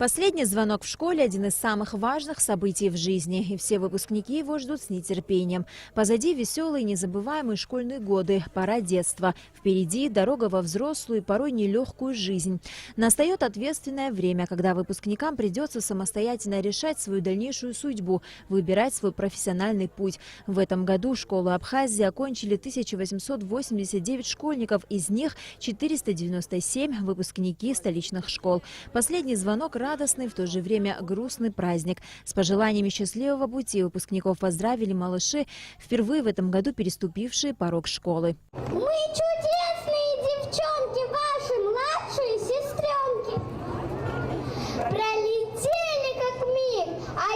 Последний звонок в школе – один из самых важных событий в жизни, и все выпускники его ждут с нетерпением. Позади веселые, незабываемые школьные годы, пора детства. Впереди дорога во взрослую и порой нелегкую жизнь. Настает ответственное время, когда выпускникам придется самостоятельно решать свою дальнейшую судьбу, выбирать свой профессиональный путь. В этом году школу Абхазии окончили 1889 школьников, из них 497 – выпускники столичных школ. Последний звонок – радостный, в то же время грустный праздник. С пожеланиями счастливого пути выпускников поздравили малыши, впервые в этом году переступившие порог школы. Мы чудесные девчонки, ваши младшие сестренки. Пролетели как миг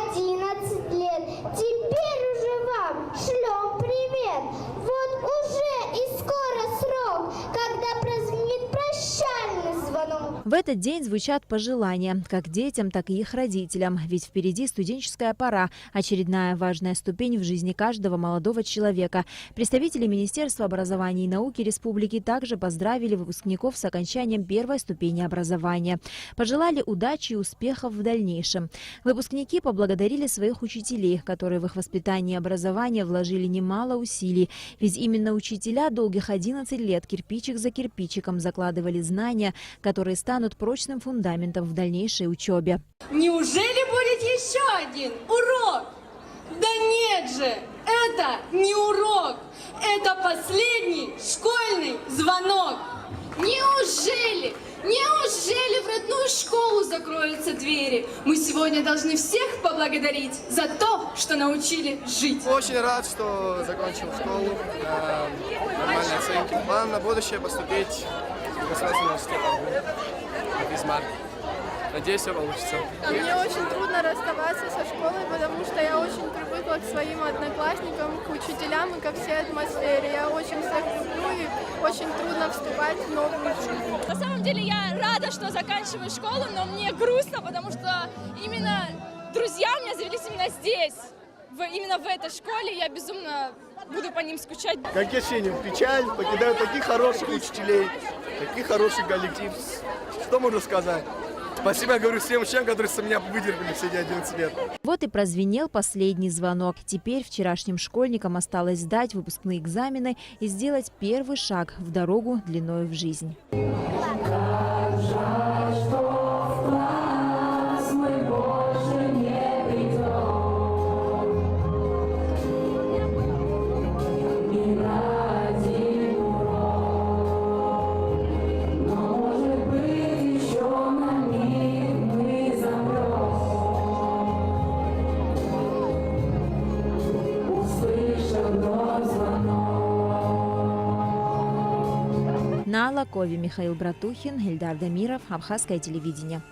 11 лет. Теперь уже вам шлем привет. Вот уже и скоро срок, когда прозвенит прощальный звонок. В этот день звучат пожелания как детям, так и их родителям. Ведь впереди студенческая пора, очередная важная ступень в жизни каждого молодого человека. Представители Министерства образования и науки республики также поздравили выпускников с окончанием первой ступени образования. Пожелали удачи и успехов в дальнейшем. Выпускники поблагодарили своих учителей, которые в их воспитание и образование вложили немало усилий. Ведь именно учителя долгих 11 лет кирпичик за кирпичиком закладывали знания, которые станут прочным фундаментом в дальнейшей учебе. Неужели будет еще один урок? Да нет же, это не урок, это последний школьный звонок. Неужели в родную школу закроются двери? Мы сегодня должны всех поблагодарить за то, что научили жить. Очень рад, что закончил школу, нормальные оценки. План на будущее поступить в государственный университет Визмар. Надеюсь, все получится. Мне очень трудно расставаться со школой, потому что я очень привыкла к своим одноклассникам, к учителям и ко всей атмосфере. Я очень всех люблю и очень трудно вступать в новую жизнь. На самом деле я рада, что заканчиваю школу, но мне грустно, потому что именно друзья у меня завелись именно здесь. Именно в этой школе я безумно буду по ним скучать. Какие ощущения? Печаль, покидаю таких хороших учителей, таких хороших коллектив. Что можно сказать? Спасибо, я говорю, всем ученикам, которые со меня выдержали все эти 11 лет. Вот и прозвенел последний звонок. Теперь вчерашним школьникам осталось сдать выпускные экзамены и сделать первый шаг в дорогу длиною в жизнь. На Лакове Михаил Братухин, Ильдар Дамиров, Абхазское телевидение.